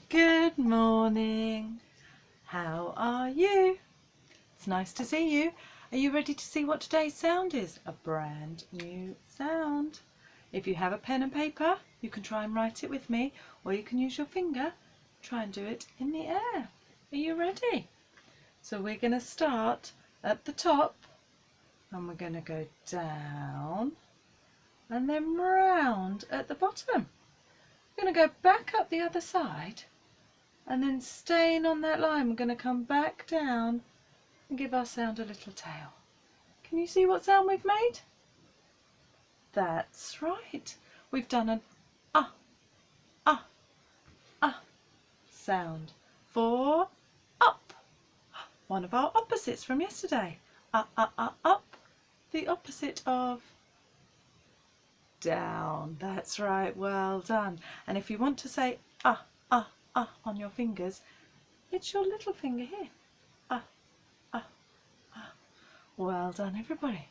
Good morning. How are you? It's nice to see you. Are you ready to see what today's sound is? A brand new sound. If you have a pen and paper, you can try and write it with me, or you can use your finger. Try and do it in the air. Are you ready? So we're going to start at the top, and we're going to go down and then round at the bottom. We're going to go back up the other side, and then staying on that line, we're going to come back down and give our sound a little tail. Can you see what sound we've made? That's right. We've done an ah, ah, ah sound for up. One of our opposites from yesterday. Up. The opposite of down. That's right. Well done. And if you want to say ah on your fingers, it's your little finger here. Ah. Well done, everybody.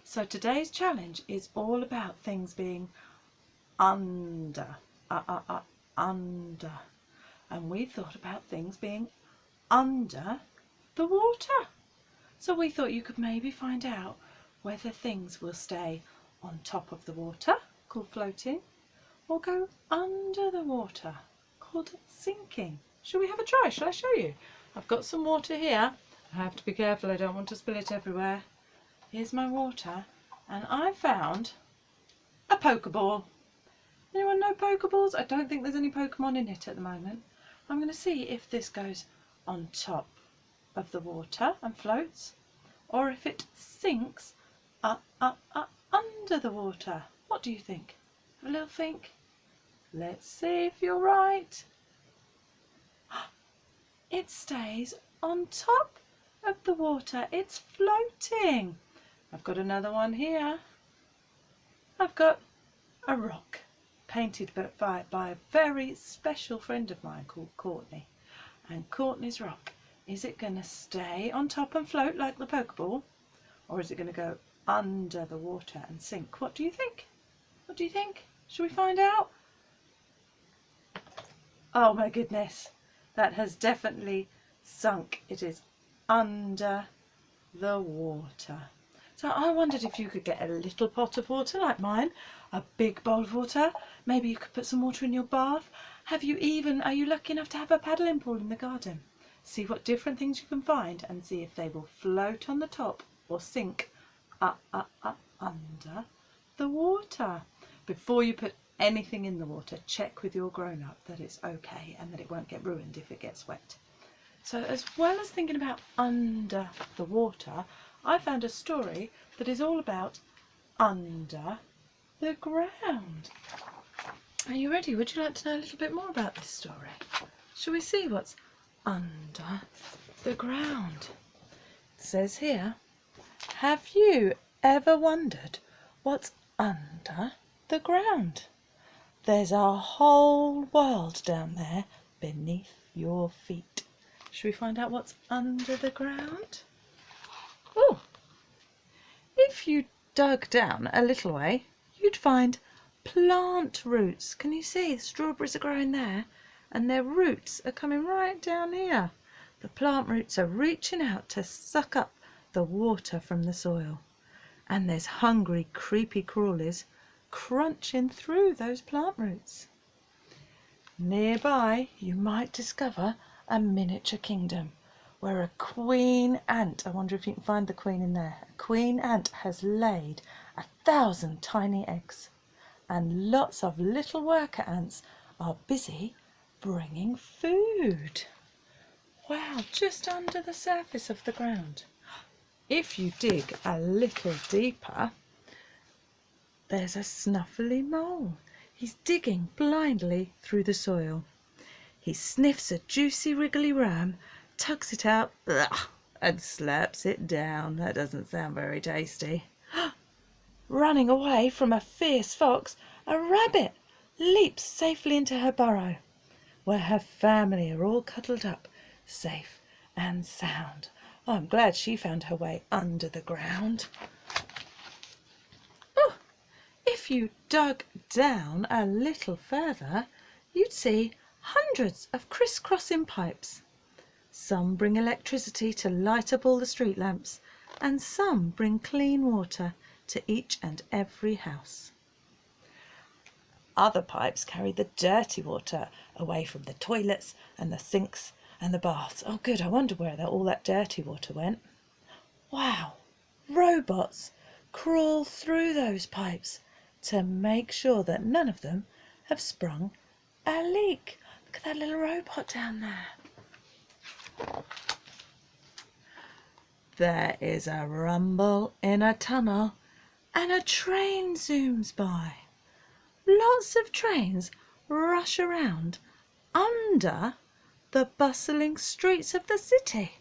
So today's challenge is all about things being under, under. And we thought about things being under the water. So we thought you could maybe find out whether things will stay on top of the water, called floating, or go under the water, called sinking. Shall we have a try? Shall I show you? I've got some water here. I have to be careful, I don't want to spill it everywhere. Here's my water, and I found a Pokeball. Anyone know Pokeballs? I don't think there's any Pokemon in it at the moment. I'm going to see if this goes on top of the water and floats, or if it sinks under the water. What do you think? Have a little think. Let's see if you're right. It stays on top of the water. It's floating. I've got another one here. I've got a rock painted by a very special friend of mine called Courtney. And Courtney's rock, is it going to stay on top and float like the Pokeball, or is it going to go under the water and sink? What do you think? What do you think? Shall we find out? Oh my goodness, that has definitely sunk. It is under the water. So I wondered if you could get a little pot of water like mine, a big bowl of water. Maybe you could put some water in your bath. Are you lucky enough to have a paddling pool in the garden? See what different things you can find and see if they will float on the top or sink under the water. Before you put anything in the water, check with your grown-up that it's okay and that it won't get ruined if it gets wet. So as well as thinking about under the water, I found a story that is all about under the ground. Are you ready? Would you like to know a little bit more about this story? Shall we see what's under the ground? It says here, have you ever wondered what's under the ground? There's a whole world down there beneath your feet. Shall we find out what's under the ground? Oh, if you dug down a little way, you'd find plant roots. Can you see? Strawberries are growing there, and their roots are coming right down here. The plant roots are reaching out to suck up the water from the soil. And there's hungry, creepy crawlies crunching through those plant roots. Nearby, you might discover a miniature kingdom where a queen ant, I wonder if you can find the queen in there, a queen ant has laid 1,000 tiny eggs, and lots of little worker ants are busy bringing food. Wow, just under the surface of the ground. If you dig a little deeper, there's a snuffly mole. He's digging blindly through the soil. He sniffs a juicy wriggly worm, tugs it out, and slaps it down. That doesn't sound very tasty. Running away from a fierce fox, a rabbit leaps safely into her burrow, where her family are all cuddled up, safe and sound. Oh, I'm glad she found her way under the ground. If you dug down a little further, you'd see hundreds of criss-crossing pipes. Some bring electricity to light up all the street lamps, and some bring clean water to each and every house. Other pipes carry the dirty water away from the toilets and the sinks and the baths. Oh good, I wonder where all that dirty water went. Wow, robots crawl through those pipes to make sure that none of them have sprung a leak. Look at that little robot down there. There is a rumble in a tunnel and a train zooms by. Lots of trains rush around under the bustling streets of the city.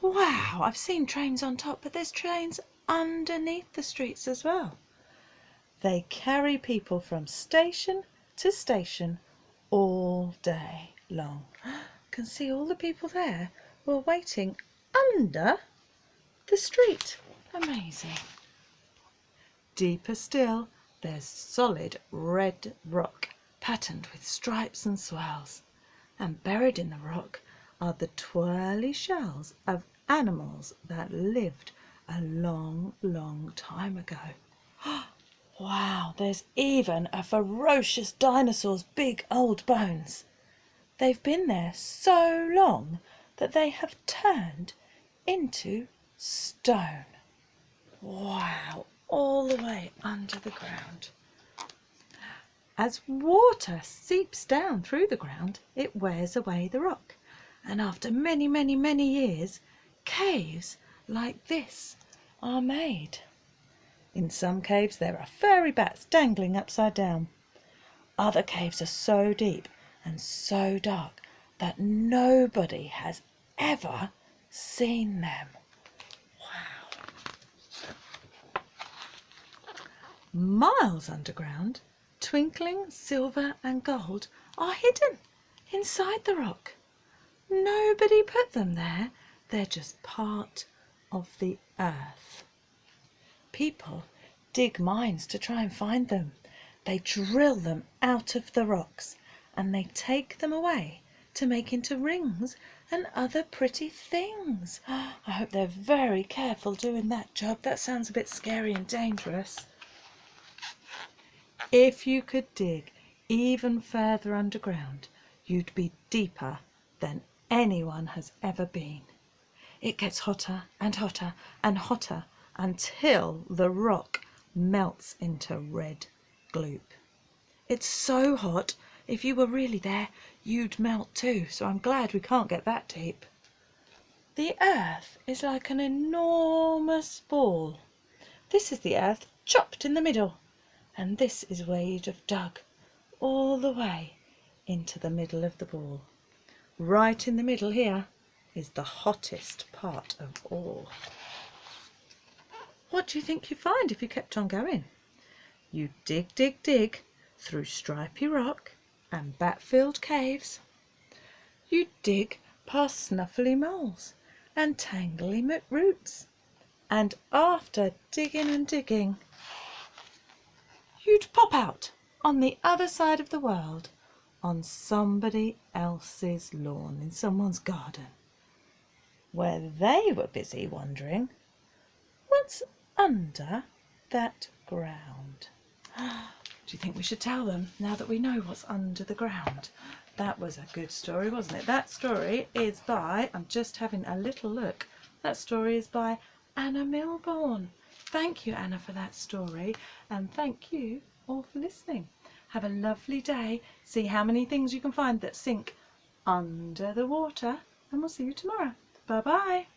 Wow, I've seen trains on top, but there's trains underneath the streets as well. They carry people from station to station all day long. You can see all the people there who are waiting under the street. Amazing. Deeper still, there's solid red rock patterned with stripes and swirls, and buried in the rock are the twirly shells of animals that lived a long, long time ago. Wow, there's even a ferocious dinosaur's big old bones. They've been there so long that they have turned into stone. Wow, all the way under the ground. As water seeps down through the ground, it wears away the rock, and after many, many, many years, caves like this are made. In some caves there are furry bats dangling upside down. Other caves are so deep and so dark that nobody has ever seen them. Wow. Miles underground, twinkling silver and gold are hidden inside the rock. Nobody put them there. They're just part of the earth. People dig mines to try and find them. They drill them out of the rocks and they take them away to make into rings and other pretty things. I hope they're very careful doing that job. That sounds a bit scary and dangerous. If you could dig even further underground, you'd be deeper than anyone has ever been. It gets hotter and hotter and hotter until the rock melts into red gloop. It's so hot, if you were really there, you'd melt too, so I'm glad we can't get that deep. The earth is like an enormous ball. This is the earth chopped in the middle, and this is where you'd have dug all the way into the middle of the ball. Right in the middle here is the hottest part of all. What do you think you'd find if you kept on going? You dig, dig, dig through stripy rock and bat-filled caves. You dig past snuffly moles and tangly roots. And after digging and digging, you'd pop out on the other side of the world on somebody else's lawn in someone's garden, where they were busy wondering what's under that ground. Do you think we should tell them now that we know what's under the ground? That was a good story, wasn't it? That story is by, I'm just having a little look, that story is by Anna Milbourne. Thank you, Anna, for that story, and thank you all for listening. Have a lovely day. See how many things you can find that sink under the water, and we'll see you tomorrow. Bye-bye.